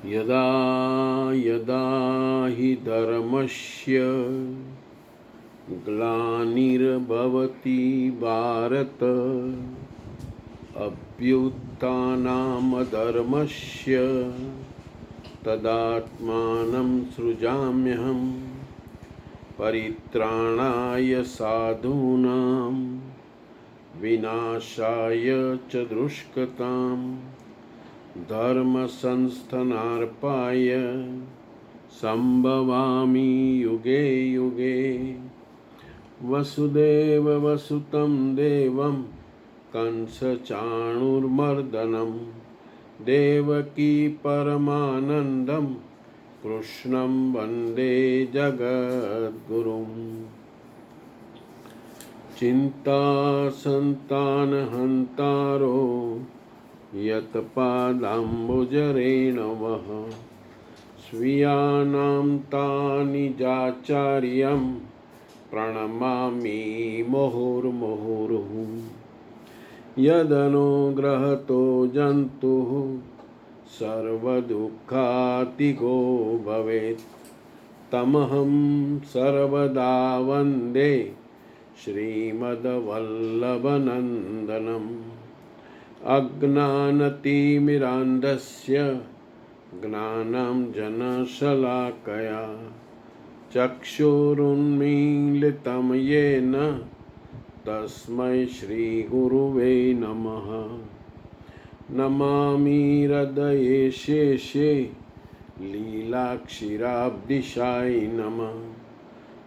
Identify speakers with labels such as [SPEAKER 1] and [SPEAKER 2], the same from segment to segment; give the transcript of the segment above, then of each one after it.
[SPEAKER 1] यदा यदा हि धर्मस्य ग्लानिर्भवति भारत अभ्युत्थानमधर्मस्य तदात्मानं सृजाम्यहम् परित्राणाय साधूनां विनाशाय च दुष्कृताम् धर्म संस्थानार्पाय संभवामि युगे युगे। वसुदेव वसुतं देवं कंसचाणूरमर्दनं देवकी परमानन्दं कृष्णं वन्दे जगद्गुरुम्। चिन्तासन्तानहन्तारो यत्पादाम्बुजरेणवः स्वीयानां तानि जाचार्यं प्रणमामि मुहुर्मुहुर्ः। यदनुग्रहतो जन्तुः सर्वदुःखातिगो भवेत् तमहं सर्वदा वन्दे श्रीमद्वल्लभनन्दनम्। अज्ञानतिमिरान्धस्य ज्ञानाञ्जनशलाकया चक्षुरुन्मीलितं येन तस्मै श्रीगुरुवे नमः। नमामि हृदये शेषे लीलाक्षीराब्धिशायी नमः।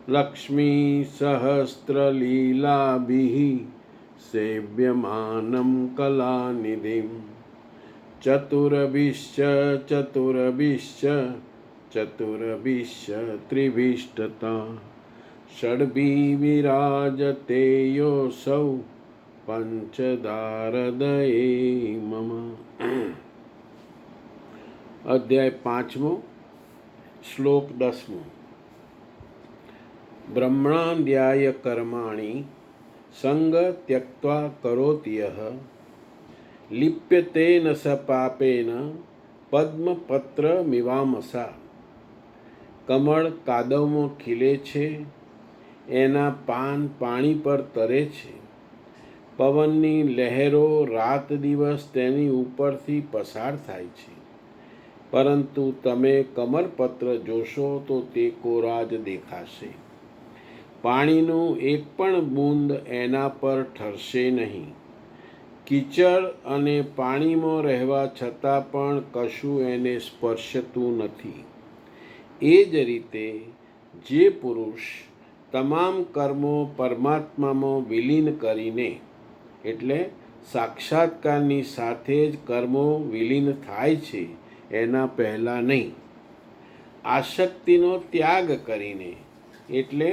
[SPEAKER 1] लक्ष्मीसहस्रलीलाभिः सेव्यमानं कलानिधिं चतुरभिश्च त्रिभिष्टता षड्भिर्विराजते योऽसौ पंचदारदये मम। अध्याय 5 श्लोक 10। ब्रह्मणाध्याय कर्माणि संग त्यक्त्वा करोति यः लिप्यते न स पापेन પદ્મપત્રમિવામસા। કમળ કાદવમાં ખીલે છે, એના પાન પાણી પર તરે છે, પવનની લહેરો રાત દિવસ તેની ઉપરથી પસાર થાય છે, પરંતુ તમે કમળપત્ર જોશો તો તે કોરા જ દેખાશે, પાણીનું એક પણ બૂંદ એના પર ઠરશે નહીં, કીચડ અને પાણીમાં રહેવા છતાં પણ કશું એને સ્પર્શતું નથી। એ જ રીતે જે પુરુષ તમામ કર્મો પરમાત્મામાં વિલીન કરીને એટલે સાક્ષાત્કારની સાથે જ કર્મો વિલીન થાય છે એના પહેલાં નહીં, આસક્તિનો ત્યાગ કરીને એટલે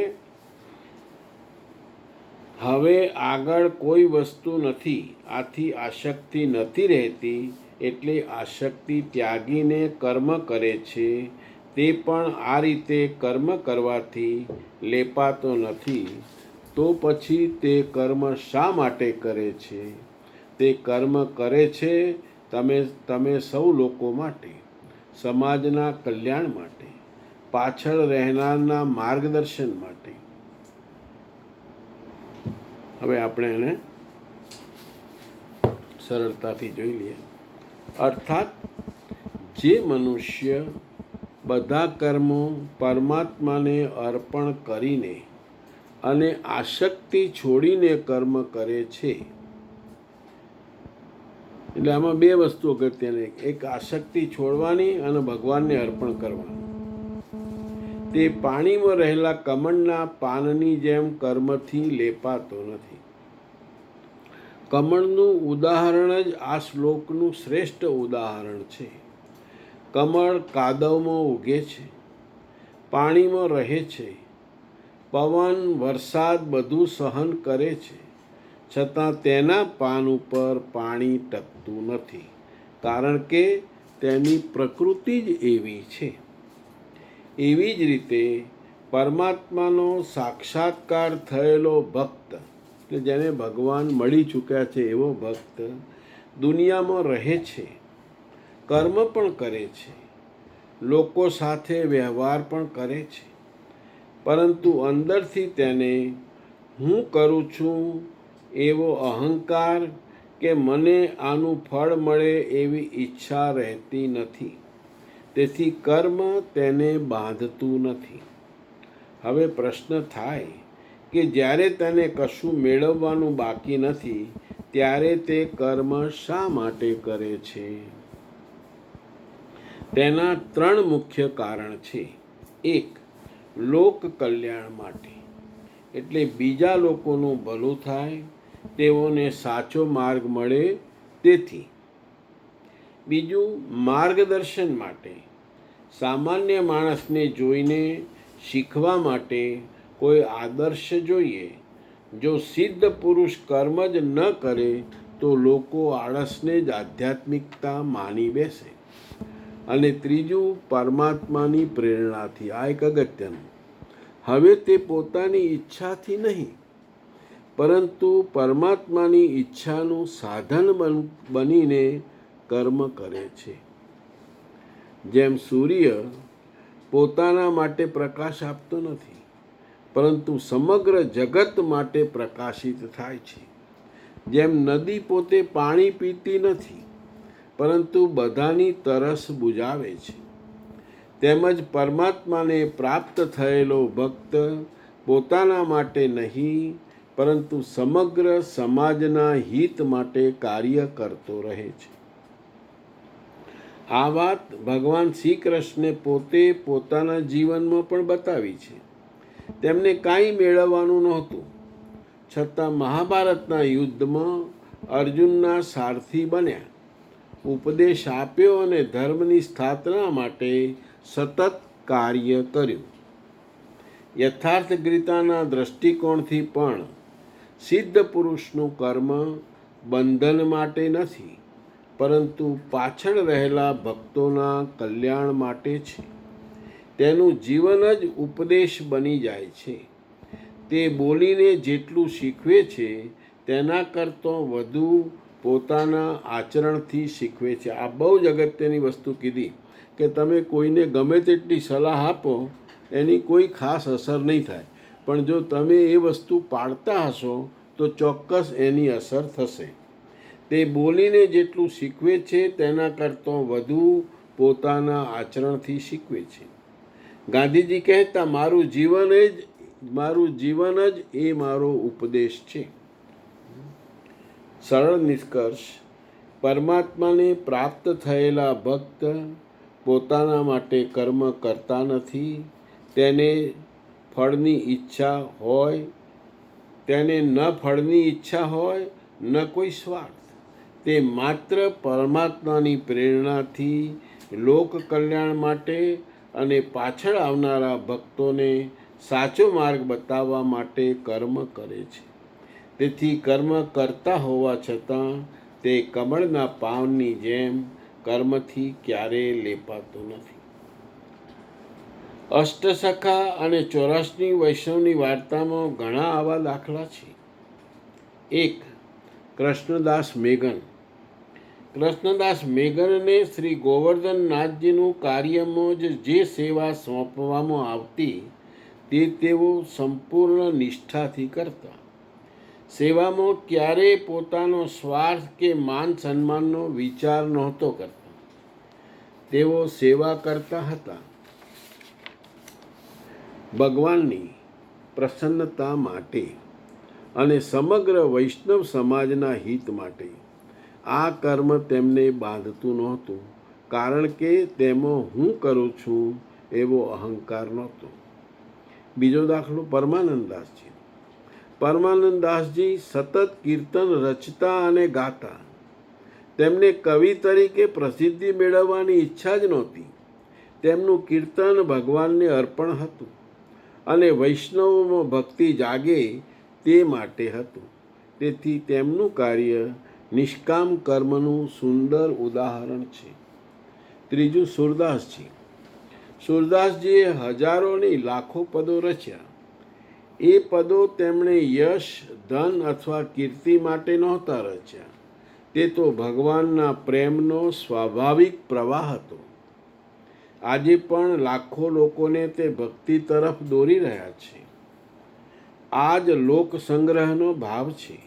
[SPEAKER 1] હવે આગળ કોઈ વસ્તુ નથી, આથી આસક્તિ નથી રહેતી એટલે આસક્તિ ત્યાગીને કર્મ કરે છે, તે પણ આ રીતે કર્મ કરવાથી લેપાતો નથી, તો પછી તે કર્મ શા માટે કરે છે? તે કર્મ કરે છે તમે સૌ લોકો માટે, સમાજના કલ્યાણ માટે, પાછળ રહેનારના માર્ગદર્શન માટે। હવે આપણે એને સરળતાથી જોઈ લઈએ। અર્થાત જે મનુષ્ય બધા કર્મો પરમાત્માને અર્પણ કરીને અને આસક્તિ છોડીને કર્મ કરે છે, એટલે આમાં બે વસ્તુ અગત્યની, એક આસક્તિ છોડવાની અને ભગવાનને અર્પણ કરવાનું। તે પાણીમાં રહેલા કમળના પાનની જેમ કર્મથી લેપાતો નથી। કમળનું ઉદાહરણ જ આ શ્લોકનું શ્રેષ્ઠ ઉદાહરણ છે। કમળ કાદવમાં ઉગે છે, પાણીમાં રહે છે, પવન વરસાદ બધું સહન કરે છે, છતાં તેના પાન ઉપર પાણી ટકતું નથી, કારણ કે તેની પ્રકૃતિ જ એવી છે। એવી જ રીતે પરમાત્માનો સાક્ષાત્કાર થયેલો ભક્ત, કે જેને ભગવાન મળી ચૂક્યા છે એવો ભક્ત દુનિયામાં રહે છે, કર્મ પણ કરે છે, લોકો સાથે વ્યવહાર પણ કરે છે, પરંતુ અંદરથી તેને હું કરું છું એવો અહંકાર કે મને આનું ફળ મળે એવી ઈચ્છા રહેતી નથી. તેથી કર્મ તેને બાંધતું નથી. હવે પ્રશ્ન થાય કે જ્યારે તેને કશું મેળવવાનું બાકી નથી ત્યારે તે કર્મ શા માટે કરે છે? તેના 3 મુખ્ય કારણ છે. 1. લોક કલ્યાણ માટે, એટલે બીજા લોકોનું ભલું થાય, તેઓને સાચો માર્ગ મળે તેથી. બીજું, માર્ગદર્શન માટે, સામાન્ય માણસને જોઈને શીખવા માટે કોઈ આદર્શ જોઈએ. જો સિદ્ધ પુરુષ કર્મ જ ન કરે તો લોકો આળસને જ આધ્યાત્મિકતા માની બેસે. અને ત્રીજું, પરમાત્માની પ્રેરણાથી. આ એક અગત્યનું. હવે તે પોતાની ઈચ્છાથી નહીં, પરંતુ પરમાત્માની ઈચ્છાનું સાધન બનીને કર્મ કરે છે. જેમ સૂર્ય પોતાના માટે પ્રકાશ આપતો નથી, પરંતુ સમગ્ર જગત માટે પ્રકાશિત થાય છે. જેમ નદી પોતે પાણી પીતી નથી, પરંતુ બધાની તરસ બુઝાવે છે, તેમજ પરમાત્માને પ્રાપ્ત થયેલો ભક્ત પોતાના માટે નહીં, પરંતુ સમગ્ર સમાજના હિત માટે કાર્ય કરતો રહે છે. આ વાત ભગવાન શ્રી કૃષ્ણે પોતે પોતાના જીવનમાં પણ બતાવી છે. તેમને કાંઈ મેળવવાનું નહોતું, છતાં મહાભારતના યુદ્ધમાં અર્જુનના સારથી બન્યા, ઉપદેશ આપ્યો અને ધર્મની સ્થાપના માટે સતત કાર્ય કર્યું. યથાર્થ ગીતાના દૃષ્ટિકોણથી પણ સિદ્ધ પુરુષનું કર્મ બંધન માટે નથી, પરંતુ પાછળ રહેલા ભક્તોના કલ્યાણ માટે છે. તેનું જીવન જ ઉપદેશ બની જાય છે. તે બોલીને જેટલું શીખવે છે તેના કરતાં વધુ પોતાના આચરણથી શીખવે છે. આ બહુ જ અગત્યની વસ્તુ કીધી કે તમે કોઈને ગમે તેટલી સલાહ આપો, એની કોઈ ખાસ અસર નહીં થાય, પણ જો તમે એ વસ્તુ પાળતા હશો તો ચોક્કસ એની અસર થશે. તે બોલીને જેટલું શીખવે છે તેના કરતાં વધુ પોતાના આચરણથી શીખવે છે. ગાંધીજી કહેતા, મારું જીવન જ એ મારો ઉપદેશ છે. સરળ નિષ્કર્ષ, પરમાત્માને પ્રાપ્ત થયેલા ભક્ત પોતાના માટે કર્મ કરતા નથી. તેને ફળની ઈચ્છા હોય, તેને ન ફળની ઈચ્છા હોય ન કોઈ સ્વાર્થ. તે માત્ર પરમાત્માની પ્રેરણાથી લોક કલ્યાણ માટે અને પાછળ આવનારા ભક્તોને સાચો માર્ગ બતાવવા માટે કર્મ કરે છે. તેથી કર્મ કરતા હોવા છતાં તે કમળના પાનની જેમ કર્મથી ક્યારેય લેપાતો નથી. અષ્ટસખા અને ચોરાસની વૈષ્ણવની વાર્તામાં ઘણા આવા દાખલા છે. 1. કૃષ્ણદાસ મેઘન. કૃષ્ણદાસ મેઘનને શ્રી ગોવર્ધનનાથજીનું કાર્યમાં જે સેવા સોંપવામાં આવતી તે તેઓ સંપૂર્ણ નિષ્ઠાથી કરતા. સેવામાં ક્યારેય પોતાનો સ્વાર્થ કે માન સન્માનનો વિચાર નહોતો કરતા. તેઓ સેવા કરતા હતા ભગવાનની પ્રસન્નતા માટે અને સમગ્ર વૈષ્ણવ સમાજના હિત માટે. આ કર્મ તેમને બાંધતું નહોતું, કારણ કે તેમાં હું કરું છું એવો અહંકાર નહોતો. બીજો દાખલો પરમાનંદદાસજી. પરમાનંદદાસજી સતત કીર્તન રચતા અને ગાતા. તેમને કવિ તરીકે પ્રસિદ્ધિ મેળવવાની ઈચ્છા જ નહોતી. તેમનું કીર્તન ભગવાનને અર્પણ હતું અને વૈષ્ણવોમાં ભક્તિ જાગે તે માટે હતું. તેથી તેમનું કાર્ય નિષ્કામ કર્મનું સુંદર ઉદાહરણ છે. ત્રીજું, સુરદાસજી. સુરદાસજીએ હજારો નહીં લાખો પદો રચ્યા. એ પદો તેમણે યશ, ધન અથવા કીર્તિ માટે નહોતા રચ્યા, તે તો ભગવાનના પ્રેમનો સ્વાભાવિક પ્રવાહ હતો. આજે પણ લાખો લોકોને તે ભક્તિ તરફ દોરી રહ્યા છે. આ જ લોક સંગ્રહનો ભાવ છે.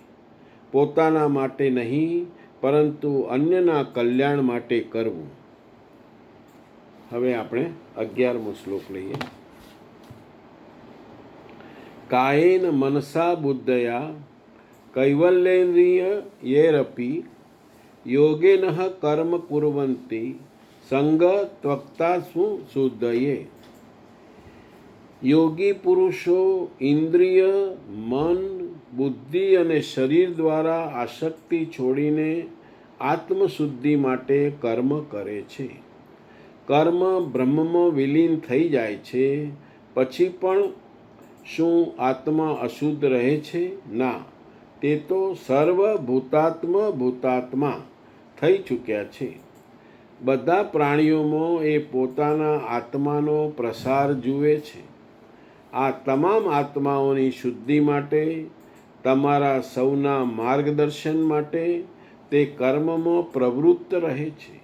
[SPEAKER 1] પોતાના માટે નહીં, પરંતુ અન્યના કલ્યાણ માટે કરવું. હવે આપણે 11મો શ્લોક લઈએ. કાયેન મનસા બુદ્ધયા કૈવલ્યેન્દ્રિય યેરપી યોગેન કર્મ કુર્વન્તિ સંગ ત્વક્તા શુદ્ધયે. યોગી પુરુષો ઇન્દ્રિય, મન, બુદ્ધિ અને શરીર દ્વારા આસક્તિ છોડીને આત્મશુદ્ધિ માટે કર્મ કરે છે. કર્મ બ્રહ્મમાં વિલીન થઈ જાય છે. પછી પણ શું આત્મા અશુદ્ધ રહે છે? ના, તે તો ભૂતાત્મા થઈ ચૂક્યા છે. બધા પ્રાણીઓમાં એ પોતાના આત્માનો પ્રસાર જુએ છે. આ તમામ આત્માઓની શુદ્ધિ માટે, તમારા સૌના માર્ગદર્શન માટે તે કર્મમાં પ્રવૃત્ત રહે છે.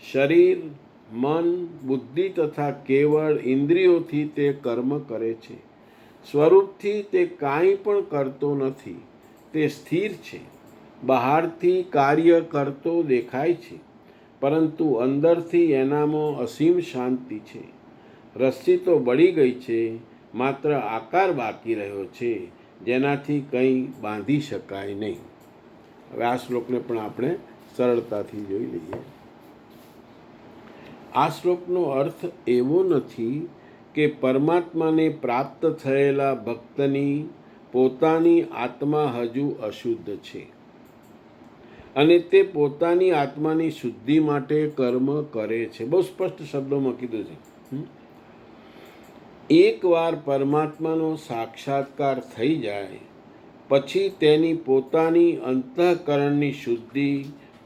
[SPEAKER 1] શરીર, મન, બુદ્ધિ તથા કેવળ ઇન્દ્રિયોથી તે કર્મ કરે છે. સ્વરૂપથી તે કાંઈ પણ કરતો નથી. તે સ્થિર છે. બહારથી કાર્ય કરતો દેખાય છે, પરંતુ અંદરથી એનામાં અસીમ શાંતિ છે. રસ્સી તો બળી ગઈ છે, માત્ર આકાર બાકી રહ્યો છે, જેનાથી કંઈ બાંધી શકાય નહીં. હવે આ શ્લોકને પણ આપણે સરળતાથી જોઈ લઈએ. આ શ્લોકનો અર્થ એવો નથી કે પરમાત્માને પ્રાપ્ત થયેલા ભક્તની પોતાની આત્મા હજુ અશુદ્ધ છે અને તે પોતાની આત્માની શુદ્ધિ માટે કર્મ કરે છે. બહુ સ્પષ્ટ શબ્દોમાં કીધું છે. એકવાર પરમાત્માનો સાક્ષાત્કાર થઈ જાય પછી તેની પોતાની અંતઃકરણની શુદ્ધિ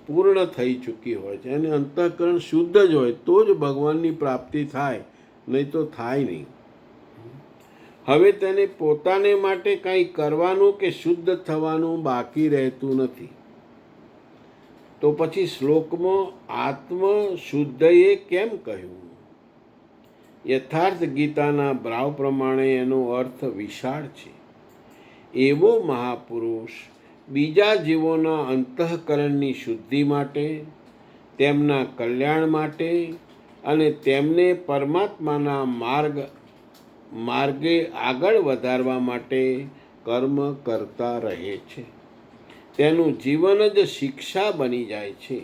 [SPEAKER 1] પૂર્ણ થઈ ચૂકી હોય છે. અને અંતઃકરણ શુદ્ધ જ હોય તો જ ભગવાનની પ્રાપ્તિ થાય, નહીં તો થાય નહીં. હવે તેને પોતાને માટે કંઈ કરવાનું કે શુદ્ધ થવાનું બાકી રહેતું નથી. તો પછી શ્લોકમાં આત્મ શુદ્ધએ કેમ કહ્યું? યથાર્થ ગીતાના ભાવ પ્રમાણે એનો અર્થ વિશાળ છે. એવો મહાપુરુષ બીજા જીવોના અંતઃકરણની શુદ્ધિ માટે, તેમના કલ્યાણ માટે અને તેમને પરમાત્માના માર્ગે આગળ વધારવા માટે કર્મ કરતા રહે છે. તેનું જીવન જ શિક્ષા બની જાય છે.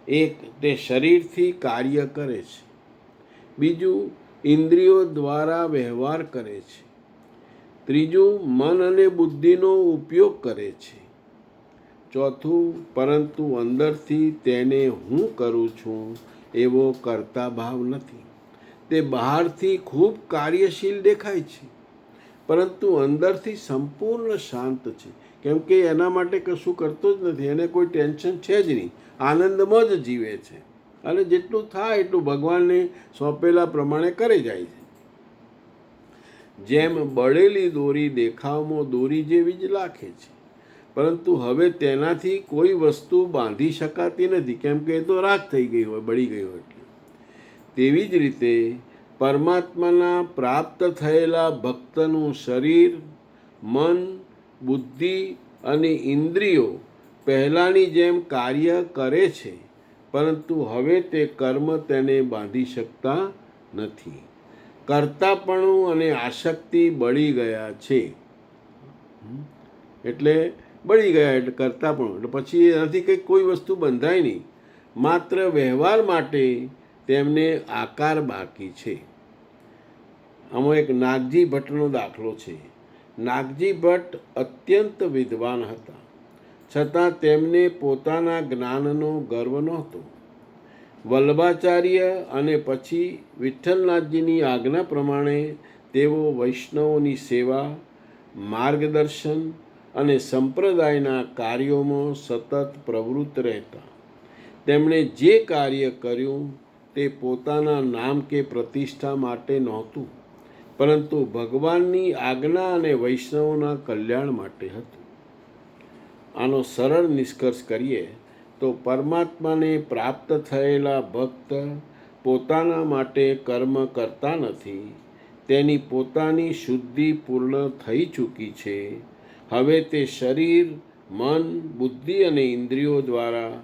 [SPEAKER 1] એક, તે શરીરથી કાર્ય કરે છે. બીજું, ઇન્દ્રિયો દ્વારા વ્યવહાર કરે છે. ત્રીજું, મન અને બુદ્ધિનો ઉપયોગ કરે છે. ચોથું, પરંતુ અંદરથી તેને હું કરું છું એવો કરતા ભાવ નથી. તે બહારથી ખૂબ કાર્યશીલ દેખાય છે, પરંતુ અંદરથી સંપૂર્ણ શાંત છે. કેમ કે એના માટે કશું કરતો જ નથી. એને કોઈ ટેન્શન છે જ નહીં. આનંદમાં જ જીવે છે અને જેટલું થાય એટલું ભગવાનને સોંપેલા પ્રમાણે કરી જાય છે. જેમ બળેલી દોરી દેખાવમાં દોરી જેવી જ લાગે છે, પરંતુ હવે તેનાથી કોઈ વસ્તુ બાંધી શકાતી નથી, કેમ કે એ તો રાખ થઈ ગઈ હોય, બળી ગઈ હોય. એટલે તેવી જ રીતે પરમાત્માના પ્રાપ્ત થયેલા ભક્તનું શરીર, મન, બુદ્ધિ અને ઇન્દ્રિયો પહેલાંની જેમ કાર્ય કરે છે, પરંતુ હવે તે કર્મ તેને બાંધી શકતા નથી. કર્તાપણું અને આસક્તિ બળી ગયા છે. એટલે બળી ગયા એટલે કર્તાપણું, એટલે પછી એનાથી કંઈક કોઈ વસ્તુ બંધાય નહીં. માત્ર વ્યવહાર માટે તેમને આકાર બાકી છે. આમાં એક નાગજી ભટ્ટનો દાખલો છે. નાગજી ભટ્ટ અત્યંત વિદ્વાન હતા, છતાં તેમને પોતાના જ્ઞાનનો ગર્વ નહોતો. વલ્લભાચાર્ય અને પછી વિઠ્ઠલનાથજીની આજ્ઞા પ્રમાણે તેઓ વૈષ્ણવોની સેવા, માર્ગદર્શન અને સંપ્રદાયના કાર્યોમાં સતત પ્રવૃત્ત રહેતા. તેમણે જે કાર્ય કર્યું તે પોતાના નામ કે પ્રતિષ્ઠા માટે નહોતું, પરંતુ ભગવાનની આજ્ઞા અને વૈષ્ણવોના કલ્યાણ માટે હતું. આનો સરળ નિષ્કર્ષ કરીએ તો પરમાત્માને પ્રાપ્ત થયેલા ભક્ત પોતાના માટે કર્મ કરતા નથી. તેની પોતાની શુદ્ધિ પૂર્ણ થઈ ચૂકી છે. હવે તે શરીર, મન, બુદ્ધિ અને ઇન્દ્રિયો દ્વારા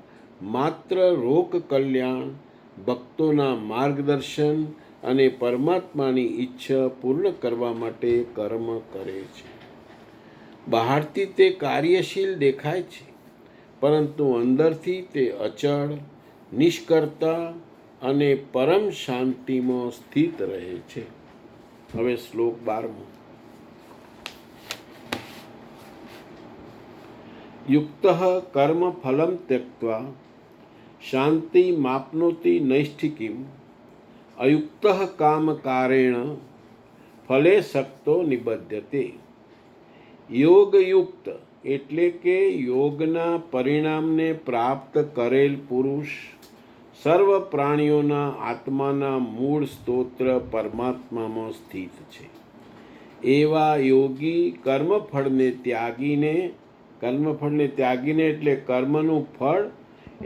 [SPEAKER 1] માત્ર લોક કલ્યાણ, ભક્તોના માર્ગદર્શન અને પરમાત્માની ઈચ્છા પૂર્ણ કરવા માટે કર્મ કરે છે. બહારથી તે કાર્યશીલ દેખાય છે, પરંતુ અંદરથી તે અચળ, નિષ્કર્તા અને પરમ શાંતિમાં સ્થિત રહે છે. હવે શ્લોક 12. યુક્ત કર્મ ફલમ ત્યક્ત્વા શાંતિ માપ્નોતિ નૈષ્ઠિકીમ અયુક્ત કામકારેણ ફલે શક્તો નિબધ્યતે. યોગયુક્ત એટલે કે યોગના પરિણામને પ્રાપ્ત કરેલ પુરુષ સર્વ પ્રાણીઓના આત્માના મૂળ સ્ત્રોત્ર પરમાત્મામાં સ્થિત છે. એવા યોગી કર્મફળને ત્યાગીને એટલે કર્મનું ફળ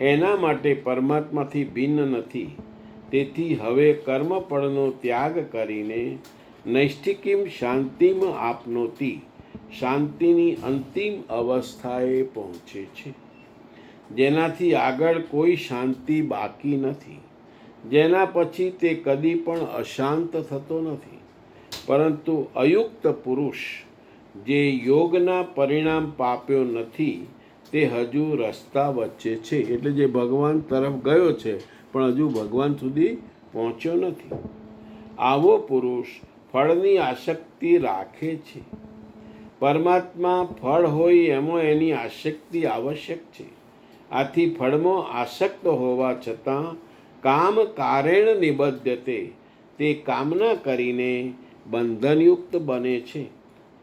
[SPEAKER 1] એના માટે પરમાત્માથી ભિન્ન નથી. તેથી હવે કર્મફળનો ત્યાગ કરીને નૈષ્ઠિકીમ શાંતિમ આપનોતી, શાંતિની અંતિમ અવસ્થાએ પહોંચે છે. જેનાથી આગળ કોઈ શાંતિ બાકી નથી, જેના પછી તે કદી પણ અશાંત થતો નથી. પરંતુ અયુક્ત પુરુષ જે યોગના પરિણામ પામ્યો નથી તે હજુ રસ્તા વચ્ચે છે. એટલે જે ભગવાન તરફ ગયો છે પણ હજુ ભગવાન સુધી પહોંચ્યો નથી. આવો પુરુષ ફળની આસક્તિ રાખે છે. પરમાત્મા ફળ હોય એમાં એની આસક્તિ આવશ્યક છે. આથી ફળમાં આસક્ત હોવા છતાં કામ કારેણ નિબધ્યતે, તે કામના કરીને બંધનયુક્ત બને છે.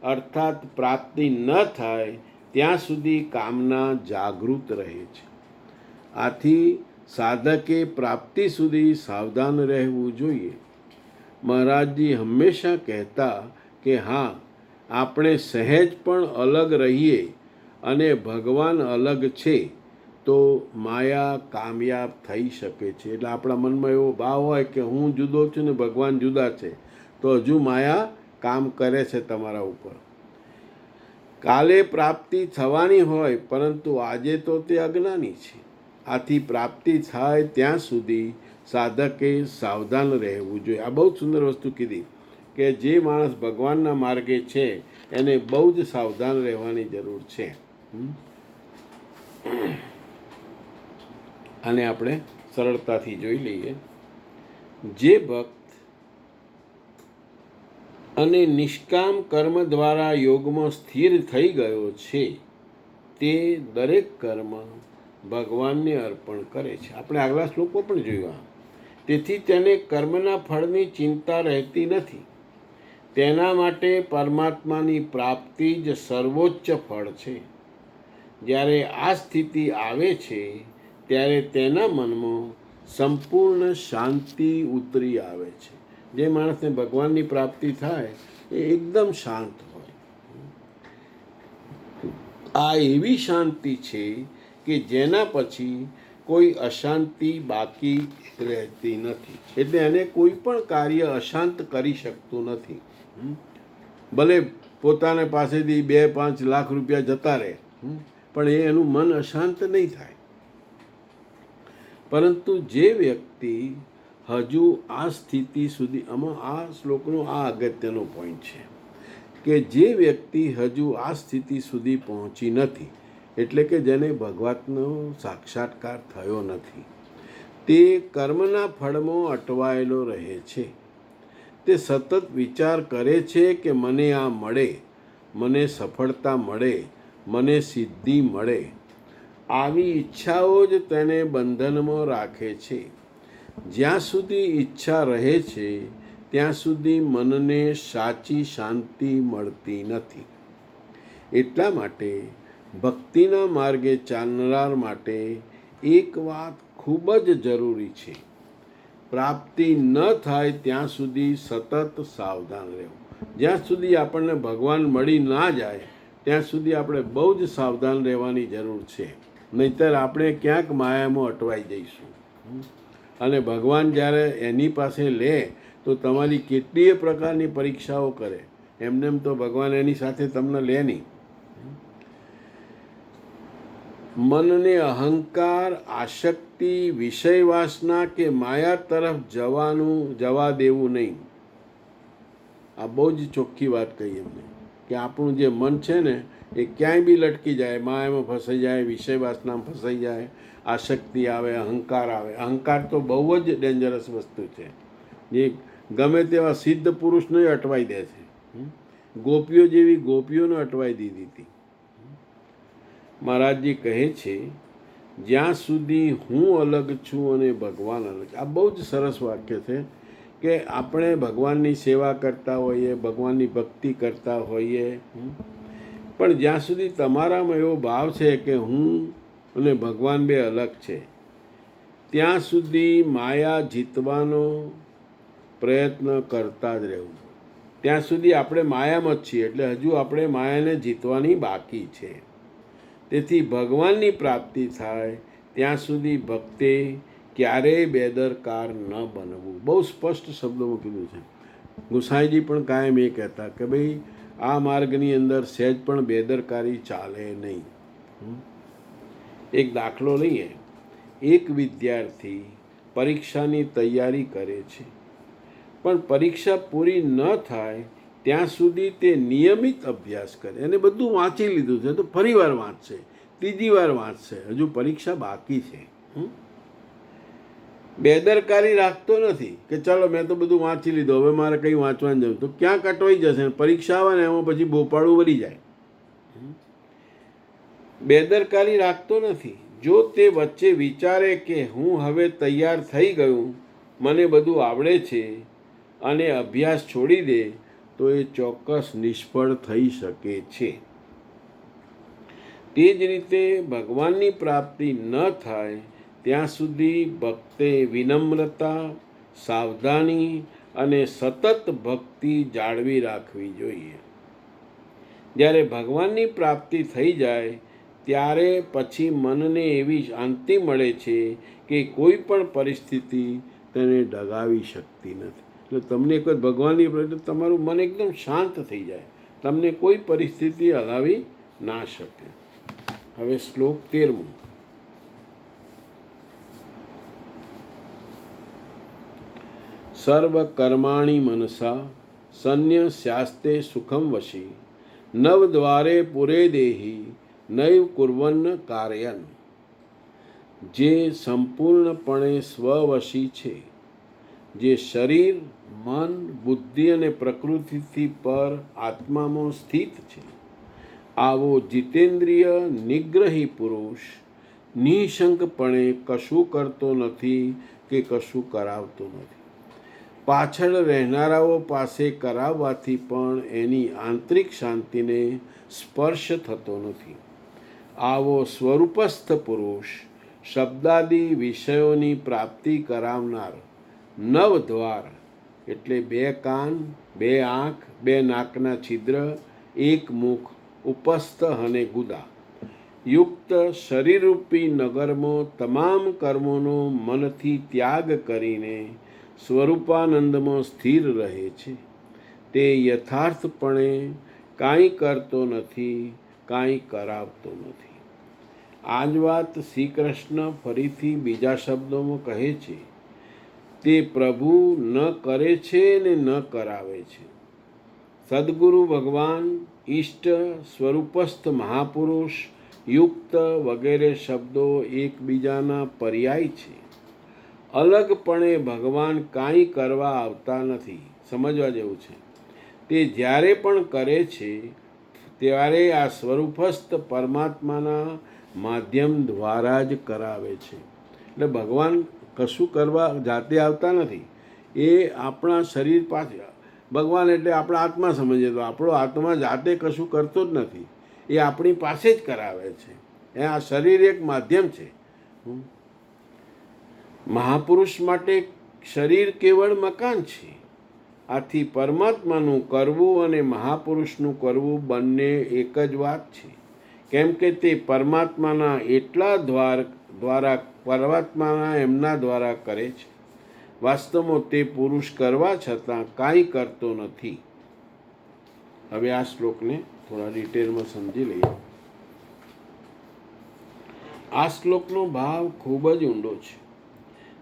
[SPEAKER 1] અર્થાત પ્રાપ્તિ ન થાય ત્યાં સુધી કામના જાગૃત રહે છે. આથી સાધકે પ્રાપ્તિ સુધી સાવધાન રહેવું જોઈએ. મહારાજજી હંમેશા કહેતા કે હા, આપણે સહેજ પણ અલગ રહીએ અને ભગવાન અલગ છે તો માયા કામયાબ થઈ શકે છે. એટલે આપણા મનમાં એવો ભાવ હોય કે હું જુદો છું ને ભગવાન જુદા છે, તો હજુ માયા કામ કરે છે તમારા ઉપર. કાલે પ્રાપ્તિ થવાની હોય, પરંતુ આજે તો તે અજ્ઞાની છે. આથી પ્રાપ્તિ થાય ત્યાં સુધી સાધકે સાવધાન રહેવું જોઈએ. આ બહુ સુંદર વસ્તુ કીધી કે જે માણસ ભગવાનના માર્ગે છે એને બહુ જ સાવધાન રહેવાની જરૂર છે. આને આપણે સરળતાથી જોઈ લઈએ. જે ભક્ત અને નિષ્કામ કર્મ દ્વારા યોગમાં સ્થિર થઈ ગયો છે તે દરેક કર્મ ભગવાનને અર્પણ કરે છે. આપણે આગલા શ્લોકો પણ જોયા. તેથી તેને કર્મના ફળની ચિંતા રહેતી નથી. તેના માટે પરમાત્માની પ્રાપ્તિ જ સર્વોચ્ચ ફળ છે. જ્યારે આ સ્થિતિ આવે છે ત્યારે તેના મનમાં સંપૂર્ણ શાંતિ ઉતરી આવે છે. જે માણસને ભગવાનની પ્રાપ્તિ થાય એ એકદમ શાંત હોય. આ એવી શાંતિ છે કે જેના પછી કોઈ અશાંતિ બાકી રહેતી નથી. એટલે એને કોઈ પણ કાર્ય અશાંત કરી શકતું નથી. ભલે પોતાને પાસેથી 2-5 લાખ રૂપિયા જતા રહે, પણ એનું મન અશાંત નહીં થાય. પરંતુ જે વ્યક્તિ હજુ આ સ્થિતિ સુધી, આમાં આ શ્લોકનો આ અગત્યનો પોઈન્ટ છે કે જે વ્યક્તિ હજુ આ સ્થિતિ સુધી પહોંચી નથી, એટલે કે જેને ભગવાનનો સાક્ષાત્કાર થયો નથી, તે કર્મના ફળમાં અટવાયેલો રહે છે. તે સતત વિચાર કરે છે કે મને આ મળે, મને સફળતા મળે, મને સિદ્ધિ મળે. આવી ઈચ્છાઓ જ તેને બંધનમાં રાખે છે. જ્યાં સુધી ઈચ્છા રહે છે ત્યાં સુધી મનને સાચી શાંતિ મળતી નથી. એટલા માટે ભક્તિના માર્ગે ચાલનાર માટે એક વાત ખૂબ જ જરૂરી છે. પ્રાપ્તિ ન થાય ત્યાં સુધી સતત સાવધાન રહેવું. જ્યાં સુધી આપણને ભગવાન મળી ના જાય ત્યાં સુધી આપણે બહુ જ સાવધાન રહેવાની જરૂર છે, નહીંતર આપણે ક્યાંક માયામાં અટવાઈ જઈશું. અને ભગવાન જ્યારે એની પાસે લે તો તમારી કેટલીય પ્રકારની પરીક્ષાઓ કરે. એમને એમ તો ભગવાન એની સાથે તમને લે નહીં. મનને અહંકાર, આસક્તિ, વિષય વાસના કે માયા તરફ જવા દેવું નહીં. આ બહુ જ ચોખ્ખી વાત કહી એમને કે આપણું જે મન છે ને એ ક્યાંય બી લટકી જાય, માયામાં ફસાઈ જાય, વિષય વાસનામાં ફસાઈ જાય, આસક્તિ આવે, અહંકાર આવે. અહંકાર તો બહુ જ ડેન્જરસ વસ્તુ છે, જે ગમે તેવા સિદ્ધ પુરુષને અટવાઈ દે છે. ગોપીઓ જેવી ગોપીઓને અટવાઈ દીધી હતી. મહારાજજી કહે છે, જ્યાં સુધી હું અલગ છું અને ભગવાન અલગ. આ બહુ જ સરસ વાક્ય છે કે આપણે ભગવાનની સેવા કરતા હોઈએ, ભગવાનની ભક્તિ કરતા હોઈએ, પણ જ્યાં સુધી તમારામાં એવો ભાવ છે કે હું અને ભગવાન બે અલગ છે, ત્યાં સુધી માયા જીતવાનો પ્રયત્ન કરતા જ રહેવું. ત્યાં સુધી આપણે માયામાં જ છીએ, એટલે હજુ આપણે માયાને જીતવાની બાકી છે. તેથી ભગવાનની પ્રાપ્તિ થાય ત્યાં સુધી ભક્તે ક્યારેય બેદરકાર ન બનવું. બહુ સ્પષ્ટ શબ્દોમાં કીધું છે. ગુસાઈજી પણ કાયમ એ કહેતા કે ભાઈ આ માર્ગની અંદર સહેજ પણ બેદરકારી ચાલે નહીં. એક દાખલો લઈએ. એક વિદ્યાર્થી પરીક્ષાની તૈયારી કરે છે, પણ પરીક્ષા પૂરી ન થાય ત્યાં સુધી તે નિયમિત અભ્યાસ કરે. એને બધું વાંચી લીધું છે તો ફરી વાર વાંચશે, ત્રીજી વાર વાંચશે, હજુ પરીક્ષા બાકી છે. બેદરકારી રાખતો નથી કે ચાલો મેં તો બધું વાંચી લીધું, હવે મારે કંઈ વાંચવાનું જવું, તો ક્યાંક અટવાઈ જશે. પરીક્ષા આવે ને એમાં પછી ભોપાળું વળી જાય. બેદરકારી રાખતો નથી. જો તે વચ્ચે વિચારે કે હું હવે તૈયાર થઈ ગયું, મને બધું આવડે છે, અને અભ્યાસ છોડી દે તો એ ચોક્કસ નિષ્ફળ થઈ શકે છે. તે જ રીતે ભગવાનની પ્રાપ્તિ ન થાય ત્યાં સુધી ભક્તે વિનમ્રતા, સાવધાની અને સતત ભક્તિ જાળવી રાખવી જોઈએ. જ્યારે ભગવાનની પ્રાપ્તિ થઈ જાય ત્યારે પછી મનને એવી શાંતિ મળે છે કે કોઈ પણ પરિસ્થિતિ તેને ડગાવી શકતી નથી. એટલે તમને એક વખત ભગવાનની પ્રાપ્તિ, તમારું મન એકદમ શાંત થઈ જાય, તમને કોઈ પરિસ્થિતિ હલાવી ના શકે. હવે શ્લોક 13. સર્વ કર્માણિ મનસા સંન્યસ્યાસ્તે સુખમ વશી નવદ્વારે પુરે દેહી નૈવ કુર્વન્ન કાર્યન. જે સંપૂર્ણપણે સ્વવશી છે, જે શરીર, મન, બુદ્ધિ અને પ્રકૃતિથી પર આત્મામાં સ્થિત છે, આવો જીતેન્દ્રિય નિગ્રહી પુરુષ નિઃશંકપણે કશું કરતો નથી કે કશું કરાવતો નથી. પાછળ રહેનારાઓ પાસે કરાવવાથી પણ એની આંતરિક શાંતિને સ્પર્શ થતો નથી. આવો સ્વરૂપસ્થ પુરુષ શબ્દાદી વિષયોની પ્રાપ્તિ કરાવનાર નવદ્વાર એટલે 2 કાન, 2 આંખ, 2 નાકના છિદ્ર, 1 મુખ, ઉપસ્થ અને ગુદા યુક્ત શરીરરૂપી નગરમાં તમામ કર્મોનો મનથી ત્યાગ કરીને સ્વરૂપાનંદમાં સ્થિર રહે છે. તે યથાર્થપણે કાંઈ કરતો નથી, કાંઈ કરાવતો નથી. આ જ વાત શ્રી કૃષ્ણ ફરીથી બીજા શબ્દોમાં કહે છે. તે પ્રભુ ન કરે છે ને ન કરાવે છે. સદગુરુ ભગવાન, ઈષ્ટ, સ્વરૂપસ્થ મહાપુરુષ, યુક્ત વગેરે શબ્દો એકબીજાના પર્યાય છે. અલગપણે ભગવાન કાંઈ કરવા આવતા નથી. સમજવા જેવું છે. તે જ્યારે પણ કરે છે ત્યારે આ સ્વરૂપસ્થ પરમાત્માના માધ્યમ દ્વારા જ કરાવે છે. એટલે ભગવાન કશું કરવા જાતે આવતા નથી. એ આપણા શરીર પાસે, ભગવાન એટલે આપણા આત્મા સમજીએ તો આપણો આત્મા જાતે કશું કરતો જ નથી. એ આપણી પાસે જ કરાવે છે. એ આ શરીર એક માધ્યમ છે. મહાપુરુષ માટે શરીર કેવળ મકાન છે. આથી પરમાત્માનું કરવું અને મહાપુરુષનું કરવું બંને એક જ વાત છે. કેમ કે તે પરમાત્માના એટલા દ્વારા પરમાત્માના એમના દ્વારા કરે છે. વાસ્તવમાં તે પુરુષ કરવા છતાં કાંઈ કરતો નથી. હવે આ શ્લોકને થોડા ડિટેલમાં સમજી લઈએ. આ શ્લોકનો ભાવ ખૂબ જ ઊંડો છે.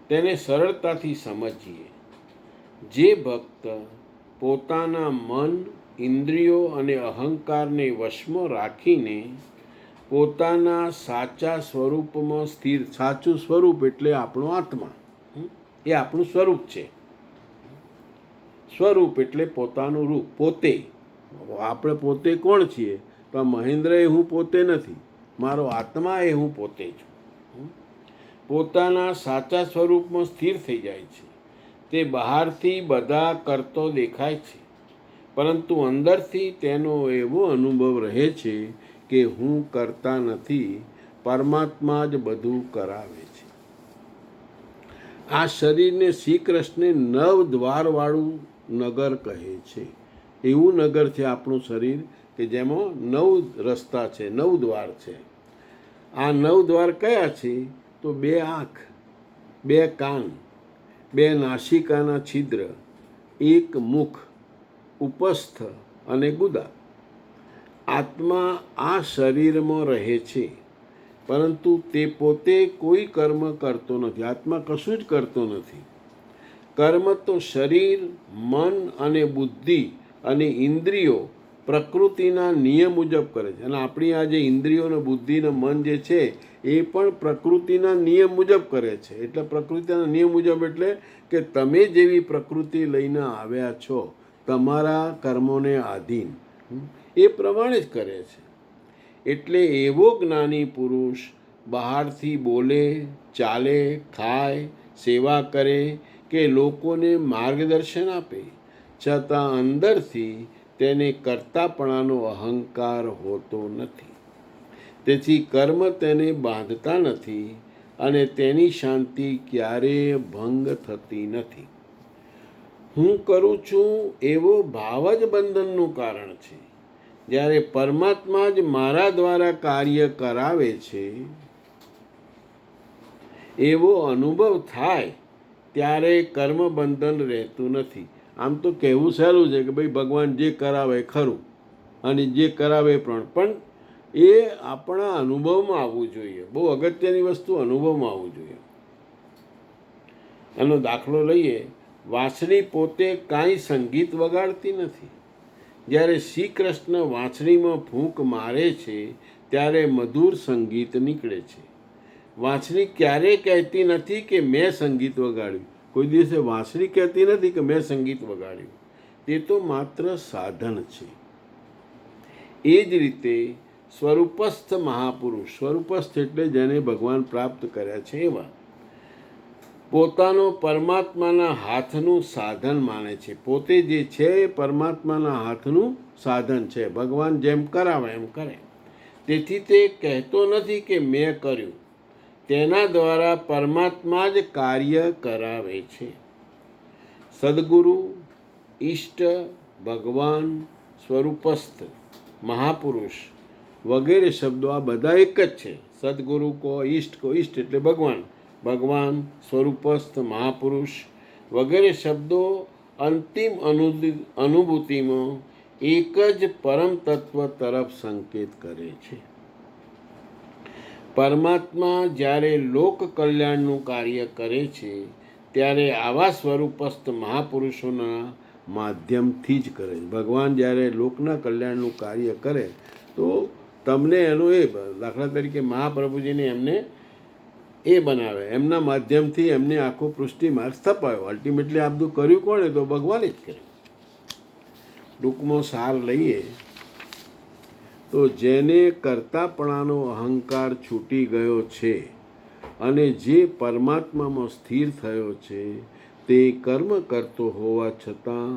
[SPEAKER 1] તેને સરળતાથી સમજીએ. જે ભક્ત પોતાના મન, ઇન્દ્રિયો અને અહંકારને વશમાં રાખીને પોતાના સાચા સ્વરૂપમાં સ્થિર, સાચું સ્વરૂપ એટલે આપણો આત્મા, એ આપણું સ્વરૂપ છે. સ્વરૂપ એટલે પોતાનું રૂપ, પોતે. આપણે પોતે કોણ છીએ? તો મહેન્દ્ર એ હું પોતે નથી, મારો આત્મા એ હું પોતે છું. પોતાના સાચા સ્વરૂપમાં સ્થિર થઈ જાય છે. તે બહારથી બધા કરતો દેખાય છે, પરંતુ અંદરથી તેનો એવો અનુભવ રહે છે કે હું કરતા નથી, પરમાત્મા જ બધું કરાવે છે. આ શરીરને શ્રી કૃષ્ણે 9 દ્વારવાળું નગર કહે છે. એવું નગર છે આપણું શરીર કે જેમાં 9 રસ્તા છે, 9 દ્વાર છે. આ 9 દ્વાર કયા છે? તો 2 આંખ, 2 કાન, 2 નાસિકાના છિદ્ર, 1 મુખ, ઉપસ્થ અને ગુદા. આત્મા આ શરીરમાં રહે છે, પરંતુ તે પોતે કોઈ કર્મ કરતો નથી. આત્મા કશું જ કરતો નથી. કર્મ તો શરીર, મન અને બુદ્ધિ અને ઇન્દ્રિયો પ્રકૃતિના નિયમ મુજબ કરે છે. અને આપણી આ જે ઇન્દ્રિયો અને બુદ્ધિ અને મન જે છે એ પણ પ્રકૃતિના નિયમ મુજબ કરે છે. એટલે પ્રકૃતિના નિયમ મુજબ એટલે કે તમે જેવી પ્રકૃતિ લઈને આવ્યા છો, તમારા કર્મોને આધીન, એ પ્રમાણે જ કરે છે. એટલે એવો જ્ઞાની પુરુષ બહારથી બોલે, ચાલે, ખાય, સેવા કરે કે લોકોને માર્ગદર્શન આપે, છતાં અંદરથી તેને કર્તાપણાનો અહંકાર હોતો નથી. તેથી કર્મ તેને બાંધતા નથી અને તેની શાંતિ ક્યારેય ભંગ થતી નથી. હું કરું છું એવો ભાવ જ બંધનનું કારણ છે. જ્યારે પરમાત્મા જ મારા દ્વારા કાર્ય કરાવે છે એવો અનુભવ થાય ત્યારે કર્મ બંધન રહેતું નથી. આમ તો કહેવું સહેલું છે કે ભાઈ ભગવાન જે કરાવે ખરું, અને જે કરાવે પણ એ આપણા અનુભવમાં આવવું જોઈએ. બહુ અગત્યની વસ્તુ અનુભવમાં આવવું જોઈએ. એનો દાખલો લઈએ. વાંસળી પોતે કાંઈ સંગીત વગાડતી નથી. જ્યારે શ્રી કૃષ્ણ વાંસળીમાં ફૂંક મારે છે ત્યારે મધુર સંગીત નીકળે છે. વાંસળી ક્યારેય કહેતી નથી કે મેં સંગીત વગાડ્યું. કોઈ દિવસે વાંસળી કહેતી નથી કે મેં સંગીત વગાડ્યું. તે તો માત્ર સાધન છે. એ જ રીતે સ્વરૂપસ્થ મહાપુરુષ, સ્વરૂપસ્થ એટલે જેને ભગવાન પ્રાપ્ત કર્યા છે એવા, પોતાનો પરમાત્માના હાથનું સાધન માને છે. પોતે જે છે એ પરમાત્માના હાથનું સાધન છે. ભગવાન જેમ કરાવે એમ કરે. તેથી તે કહેતો નથી કે મેં કર્યું. તેના દ્વારા પરમાત્મા જ કાર્ય કરાવે છે. સદગુરુ, ઈષ્ટ, ભગવાન, સ્વરૂપસ્થ, મહાપુરુષ વગેરે શબ્દો આ બધા એક જ છે. સદગુરુ કહો, ઈષ્ટ એટલે ભગવાન, ભગવાન, સ્વરૂપસ્થ, મહાપુરુષ વગેરે શબ્દો અંતિમ અનુભૂતિમાં એક જ પરમ તત્વ તરફ સંકેત કરે છે. પરમાત્મા જ્યારે લોક કલ્યાણનું કાર્ય કરે છે ત્યારે આવા સ્વરૂપસ્થ મહાપુરુષોના માધ્યમથી જ કરે છે. ભગવાન જ્યારે લોકના કલ્યાણનું કાર્ય કરે તો તમને એનો દાખલા તરીકે મહાપ્રભુજીને એમને એ બનાવે, એમના માધ્યમથી એમને આખો પૃષ્ટિ માર્ગ સ્થપાયો. અલ્ટિમેટલી આ બધું કર્યું કોણે? તો ભગવાને જ કર્યું. ટૂંકમાં સાર લઈએ તો જેને કરતાપણાનો અહંકાર છૂટી ગયો છે અને જે પરમાત્મામાં સ્થિર થયો છે તે કર્મ કરતો હોવા છતાં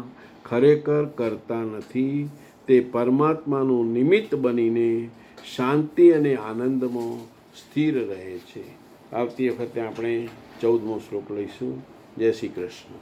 [SPEAKER 1] ખરેખર કરતા નથી. તે પરમાત્માનું નિમિત્ત બનીને શાંતિ અને આનંદમાં સ્થિર રહે છે. આવતી વખતે આપણે 14મો શ્લોક લઈશું. જય શ્રી કૃષ્ણ.